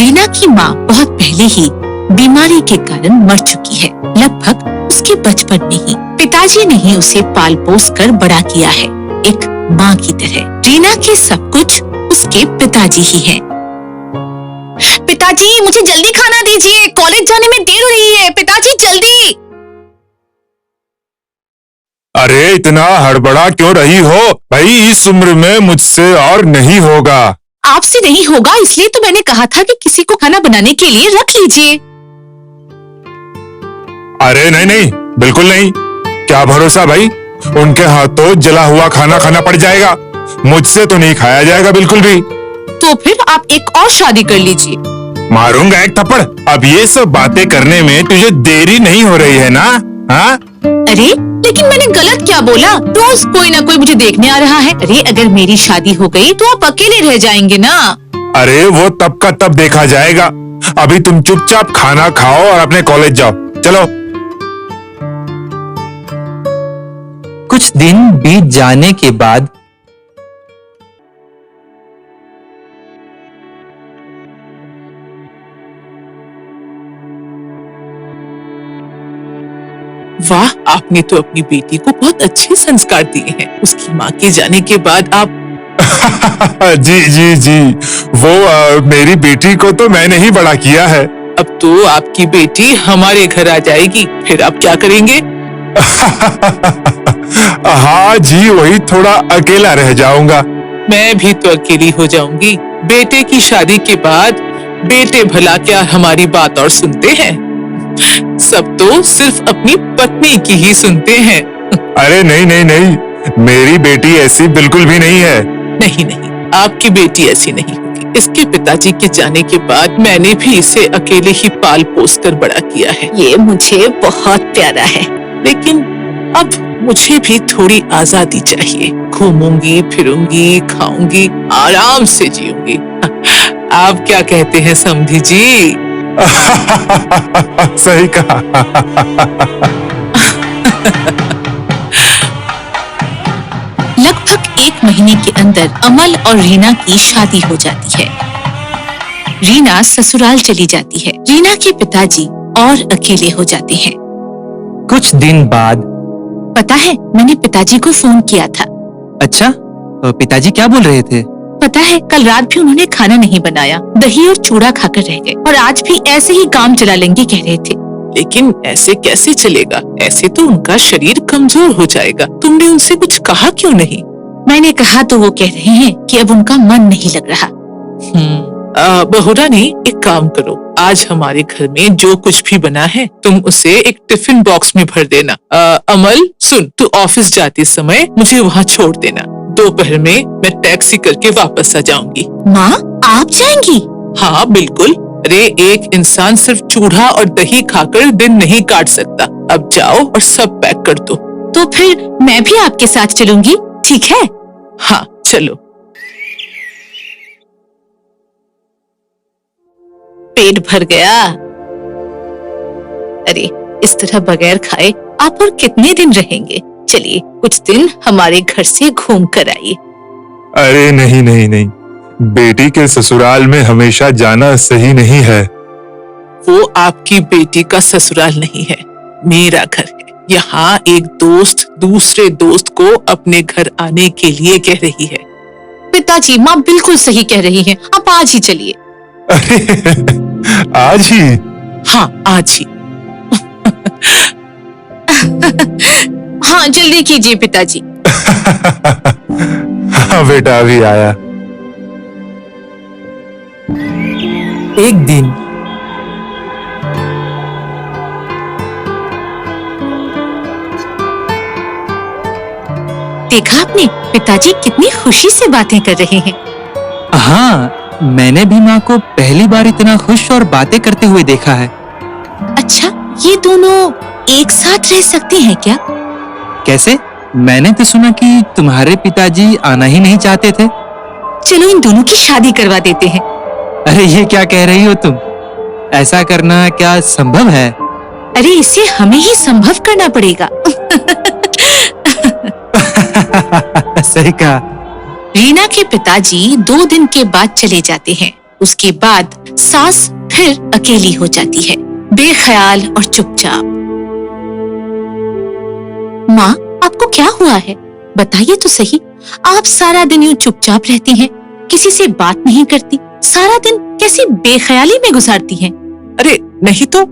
रीना की माँ बहुत पहले ही बीमारी के कारण मर चुकी है, लगभग उसके बचपन में ही। पिताजी ने ही उसे पाल पोस कर बड़ा किया है, एक माँ की तरह। रीना के सब कुछ उसके पिताजी ही हैं। पिताजी मुझे जल्दी खाना दीजिए, कॉलेज जाने में देर हो रही है। पिताजी जल्दी। अरे इतना हड़बड़ा क्यों रही हो भाई, इस उम्र में मुझसे और नहीं होगा। आपसे नहीं होगा इसलिए तो मैंने कहा था कि किसी को खाना बनाने के लिए रख लीजिए। अरे नहीं नहीं, बिल्कुल नहीं। क्या भरोसा भाई, उनके हाथों जला हुआ खाना खाना पड़ जाएगा, मुझसे तो नहीं खाया जाएगा बिल्कुल भी। तो फिर आप एक और शादी कर लीजिए। मारूंगा एक थप्पड़। अब ये सब बातें करने में तुझे देरी नहीं हो रही है ना? हाँ? अरे लेकिन मैंने गलत क्या बोला? रोज कोई ना कोई मुझे देखने आ रहा है। अरे अगर मेरी शादी हो गई तो आप अकेले रह जाएंगे ना। अरे वो तब का तब देखा जाएगा, अभी तुम चुपचाप खाना खाओ और अपने कॉलेज जाओ। चलो। कुछ दिन बीत जाने के बाद वाह, आपने तो अपनी बेटी को बहुत अच्छे संस्कार दिए हैं। उसकी माँ के जाने के बाद आप जी जी जी, वो मेरी बेटी को तो मैंने ही बड़ा किया है। अब तो आपकी बेटी हमारे घर आ जाएगी, फिर आप क्या करेंगे? हाँ जी, वही थोड़ा अकेला रह जाऊंगा। मैं भी तो अकेली हो जाऊंगी। बेटे की शादी के बाद बेटे भला क्या हमारी बात और सुनते हैं? सब तो सिर्फ अपनी पत्नी की ही सुनते हैं। अरे नहीं नहीं नहीं, मेरी बेटी ऐसी बिल्कुल भी नहीं है। नहीं नहीं, आपकी बेटी ऐसी नहीं होगी। इसके पिताजी के जाने के बाद मैंने भी इसे अकेले ही पाल पोस कर बड़ा किया है। ये मुझे बहुत प्यारा है। लेकिन अब मुझे भी थोड़ी आजादी चाहिए। घूमूंगी फिरूंगी, खाऊंगी, आराम से जीऊंगी। आप क्या कहते हैं समधी जी? सही कहा। लगभग 1 महीने के अंदर अमल और रीना की शादी हो जाती है। रीना ससुराल चली जाती है। रीना के पिताजी और अकेले हो जाते हैं। कुछ दिन बाद पता है, मैंने पिताजी को फोन किया था। अच्छा, पिताजी क्या बोल रहे थे? पता है, कल रात भी उन्होंने खाना नहीं बनाया, दही और चूड़ा खाकर रह गए और आज भी ऐसे ही काम चला लेंगे कह रहे थे। लेकिन ऐसे कैसे चलेगा? ऐसे तो उनका शरीर कमजोर हो जाएगा। तुमने उनसे कुछ कहा क्यों नहीं? मैंने कहा तो वो कह रहे हैं कि अब उनका मन नहीं लग रहा। बहू रानी, एक काम करो, आज हमारे घर में जो कुछ भी बना है तुम उसे एक टिफिन बॉक्स में भर देना। अमल सुन, तू ऑफिस जाते समय मुझे वहाँ छोड़ देना। दोपहर में मैं टैक्सी करके वापस आ जाऊंगी। माँ, आप जाएंगी? हाँ बिल्कुल। अरे एक इंसान सिर्फ चूड़ा और दही खाकर दिन नहीं काट सकता। अब जाओ और सब पैक कर दो। तो फिर मैं भी आपके साथ चलूंगी, ठीक है? हाँ चलो। पेट भर गया। अरे इस तरह बगैर खाए आप और कितने दिन रहेंगे? चलिए कुछ दिन हमारे घर से घूम कर आइए। अरे नहीं नहीं नहीं, बेटी के ससुराल में हमेशा जाना सही नहीं है। वो आपकी बेटी का ससुराल नहीं है, मेरा घर है। यहाँ एक दोस्त दूसरे दोस्त को अपने घर आने के लिए कह रही है। पिताजी, माँ बिल्कुल सही कह रही हैं, आप आज ही चलिए। अरे आज ही? हाँ आज ही। हाँ जल्दी कीजिए पिताजी। हाँ बेटा, अभी आया। एक दिन देखा आपने, पिताजी कितनी खुशी से बातें कर रहे हैं। हाँ, मैंने भी माँ को पहली बार इतना खुश और बातें करते हुए देखा है। अच्छा, ये दोनों एक साथ रह सकते हैं क्या? कैसे? मैंने तो सुना कि तुम्हारे पिताजी आना ही नहीं चाहते थे। चलो इन दोनों की शादी करवा देते हैं। अरे ये क्या कह रही हो तुम? ऐसा करना क्या संभव है? अरे इसे हमें ही संभव करना पड़ेगा। सही कहा। रीना के पिताजी 2 दिन के बाद चले जाते हैं। उसके बाद सास फिर अकेली हो जाती है, बेख्याल और चुपचाप। माँ, आपको क्या हुआ है? बताइए तो सही। आप सारा दिन यूं चुपचाप रहती हैं, किसी से बात नहीं करती, सारा दिन कैसी बेख्याली में गुजारती हैं? अरे नहीं तो,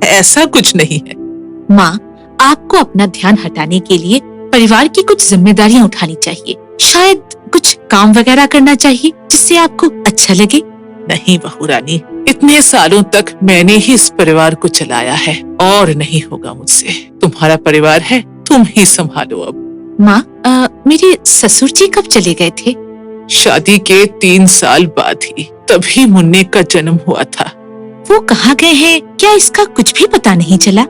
ऐसा कुछ नहीं है। माँ, आपको अपना ध्यान हटाने के लिए परिवार की कुछ जिम्मेदारियां उठानी चाहिए। शायद कुछ काम वगैरह करना चाहिए जिससे आपको अच्छा लगे। नहीं बहू रानी, इतने सालों तक मैंने ही इस परिवार को चलाया है और नहीं होगा मुझसे। तुम्हारा परिवार है, तुम ही संभालो अब। माँ, मेरे ससुर जी कब चले गए थे? शादी के 3 साल बाद ही, तभी मुन्ने का जन्म हुआ था। वो कहाँ गए हैं? क्या इसका कुछ भी पता नहीं चला?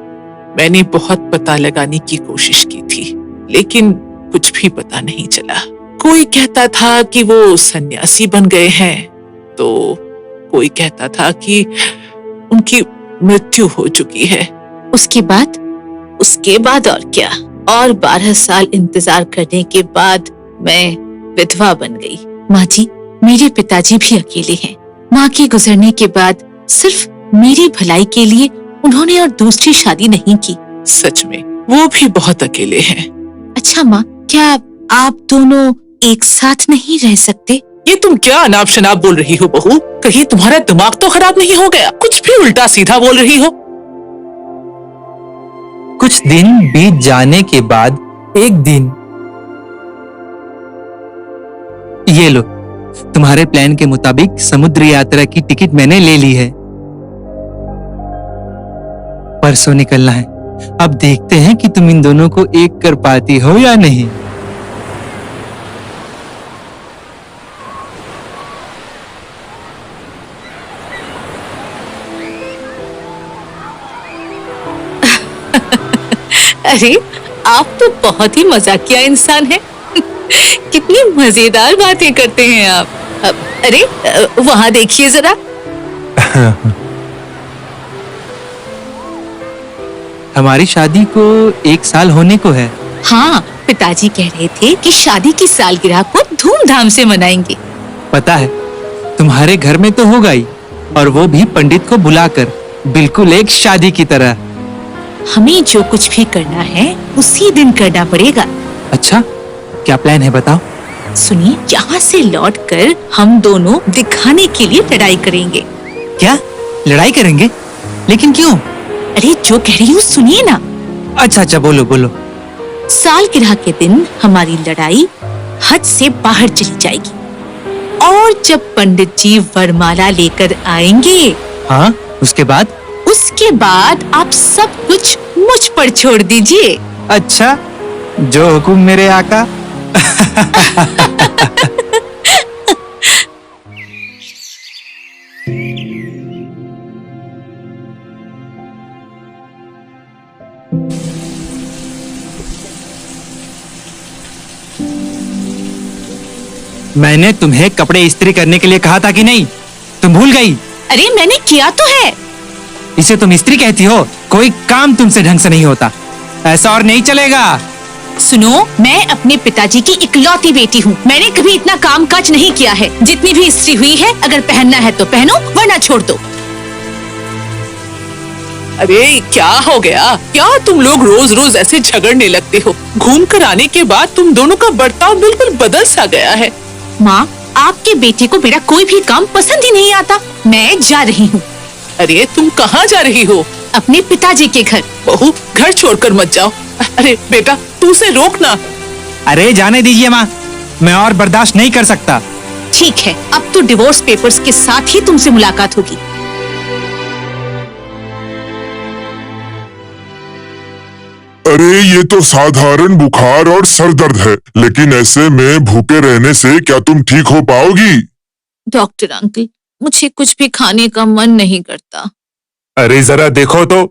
मैंने बहुत पता लगाने की कोशिश की थी, लेकिन कुछ भी पता नहीं चला। कोई कहता था कि वो सन्यासी बन गए हैं, तो कोई कहता था कि उनकी मृत्यु हो चुकी है। उसके बाद? उसके बाद और क्या? और 12 साल इंतजार करने के बाद मैं विधवा बन गई। माँ जी, मेरे पिताजी भी अकेले हैं। माँ के गुजरने के बाद सिर्फ मेरी भलाई के लिए उन्होंने और दूसरी शादी नहीं की। सच में वो भी बहुत अकेले हैं। अच्छा माँ, क्या आप दोनों एक साथ नहीं रह सकते? ये तुम क्या अनाप शनाप बोल रही हो बहू? कहीं तुम्हारा दिमाग तो खराब नहीं हो गया? कुछ भी उल्टा सीधा बोल रही हो। कुछ दिन बीत जाने के बाद एक दिन, ये लो, तुम्हारे प्लान के मुताबिक समुद्र यात्रा की टिकट मैंने ले ली है। परसों निकलना है। अब देखते हैं कि तुम इन दोनों को एक कर पाती हो या नहीं। अरे, आप तो बहुत ही मजाकिया इंसान हैं। कितनी मजेदार बातें करते हैं आप। अरे, वहाँ देखिए जरा। हमारी शादी को 1 साल होने को है। हाँ, पिताजी कह रहे थे कि शादी की सालगिरह को धूमधाम से मनाएंगे। पता है, तुम्हारे घर में तो होगा ही, और वो भी पंडित को बुलाकर, बिल्कुल एक शादी की तरह। हमें जो कुछ भी करना है उसी दिन करना पड़ेगा। अच्छा, क्या प्लान है बताओ? सुनिए, यहाँ से लौटकर हम दोनों दिखाने के लिए लड़ाई करेंगे। क्या लड़ाई करेंगे? लेकिन क्यों? अरे, जो कह रही हूँ सुनिए ना। अच्छा, बोलो बोलो। सालगिरह के दिन हमारी लड़ाई हद से बाहर चली जाएगी, और जब पंडित जी वरमाला लेकर आएंगे, हाँ, उसके बाद? उसके बाद आप सब कुछ मुझ पर छोड़ दीजिए। अच्छा, जो हुकुम मेरे आका। मैंने तुम्हें कपड़े इस्त्री करने के लिए कहा था कि नहीं? तुम भूल गई? अरे, मैंने किया तो है। इसे तुम इस्त्री कहती हो? कोई काम तुमसे ढंग से नहीं होता। ऐसा और नहीं चलेगा। सुनो, मैं अपने पिताजी की इकलौती बेटी हूँ। मैंने कभी इतना काम काज नहीं किया है। जितनी भी इस्त्री हुई है, अगर पहनना है तो पहनो, वरना छोड़ दो। अरे क्या हो गया? क्या तुम लोग रोज रोज ऐसे झगड़ने लगते हो? घूम कर आने के बाद तुम दोनों का बर्ताव बिल्कुल बदल सा गया है। माँ, आपके बेटे को मेरा कोई भी काम पसंद ही नहीं आता। मैं जा रही हूँ। अरे तुम कहाँ जा रही हो? अपने पिताजी के घर। बहू, घर छोड़कर मत जाओ। अरे बेटा, तू उसे रोक ना। अरे जाने दीजिए माँ, मैं और बर्दाश्त नहीं कर सकता। ठीक है, अब तो डिवोर्स पेपर्स के साथ ही तुमसे मुलाकात होगी। अरे ये तो साधारण बुखार और सर दर्द है, लेकिन ऐसे में भूखे रहने से क्या तुम ठीक हो पाओगी? डॉक्टर अंकल, मुझे कुछ भी खाने का मन नहीं करता। अरे जरा देखो तो,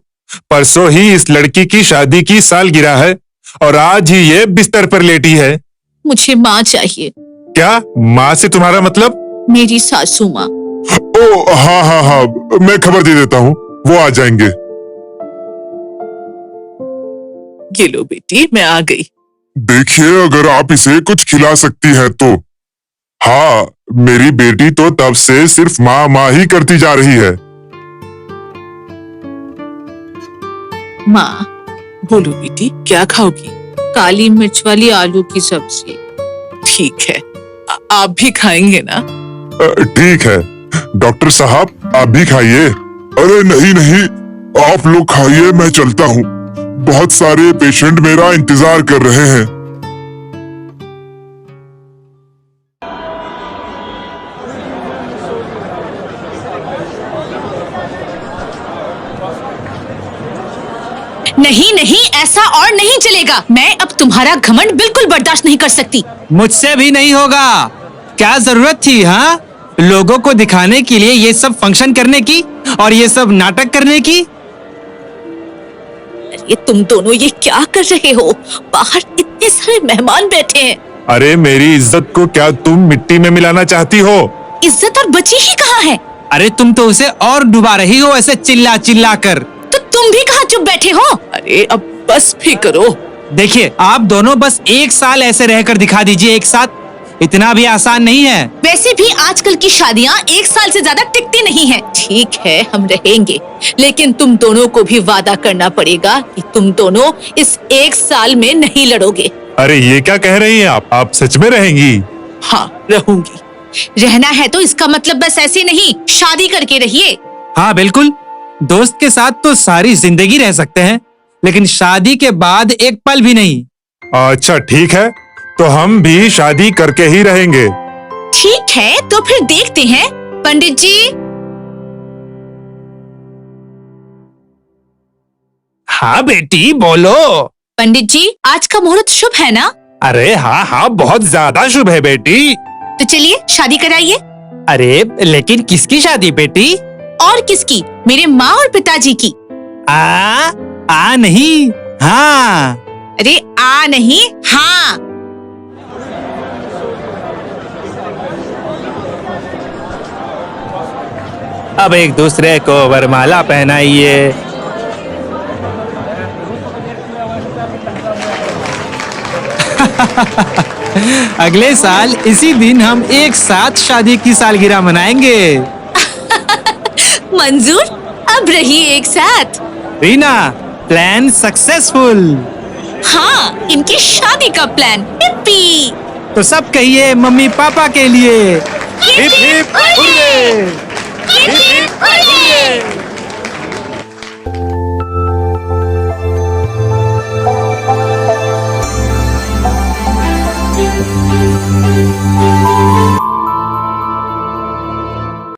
परसों ही इस लड़की की शादी की सालगिरह है और आज ही ये बिस्तर पर लेटी है। मुझे माँ चाहिए। क्या माँ से तुम्हारा मतलब? मेरी सासू माँ। ओ हाँ हाँ हाँ, मैं खबर दे देता हूँ, वो आ जाएंगे। ये लो बेटी, मैं आ गई। देखिए, अगर आप इसे कुछ खिला सकती हैं तो। हाँ, मेरी बेटी तो तब से सिर्फ माँ माँ ही करती जा रही है। माँ, बोलो बेटी, क्या खाओगी? काली मिर्च वाली आलू की सब्जी। ठीक है, आप भी खाएंगे ना? ठीक है, डॉक्टर साहब आप भी खाइए। अरे नहीं नहीं, आप लोग खाइए, मैं चलता हूँ। बहुत सारे पेशेंट मेरा इंतजार कर रहे हैं। नहीं नहीं, ऐसा और नहीं चलेगा। मैं अब तुम्हारा घमंड बिल्कुल बर्दाश्त नहीं कर सकती। मुझसे भी नहीं होगा। क्या जरूरत थी हाँ लोगों को दिखाने के लिए ये सब फंक्शन करने की और ये सब नाटक करने की? अरे तुम दोनों ये क्या कर रहे हो? बाहर इतने सारे मेहमान बैठे हैं। अरे मेरी इज्जत को क्या तुम मिट्टी में मिलाना चाहती हो? इज्जत और बची ही कहाँ है? अरे तुम तो उसे और डुबा रही हो ऐसे चिल्ला चिल्ला कर। तो तुम भी कहाँ चुप बैठे हो? अरे अब बस भी करो। देखिए आप दोनों बस 1 साल ऐसे रहकर दिखा दीजिए एक साथ। इतना भी आसान नहीं है। वैसे भी आजकल की शादियाँ 1 साल से ज्यादा टिकती नहीं है। ठीक है हम रहेंगे, लेकिन तुम दोनों को भी वादा करना पड़ेगा कि तुम दोनों इस 1 साल में नहीं लड़ोगे। अरे ये क्या कह रही हैं आप सच में रहेंगी? हाँ रहूंगी। रहना है तो इसका मतलब बस ऐसे नहीं, शादी करके रहिए। हाँ बिल्कुल, दोस्त के साथ तो सारी जिंदगी रह सकते हैं, लेकिन शादी के बाद एक पल भी नहीं। अच्छा ठीक है, तो हम भी शादी करके ही रहेंगे। ठीक है तो फिर देखते हैं। पंडित जी। हाँ बेटी बोलो। पंडित जी, आज का मुहूर्त शुभ है ना? अरे हाँ हाँ बहुत ज्यादा शुभ है बेटी। तो चलिए शादी कराइए। अरे लेकिन किसकी शादी बेटी? और किसकी? मेरे माँ और पिताजी की। आ नहीं, हाँ। अरे आ नहीं, हाँ। अब एक दूसरे को वरमाला पहनाइए। अगले साल इसी दिन हम एक साथ शादी की सालगिरह मनाएंगे। मंजूर, अब रहिए एक साथ। Reena, plan successful. हाँ, इनकी शादी का प्लान। हिप्पी। तो सब कहिए मम्मी पापा के लिए हिप हिप हुर्रे।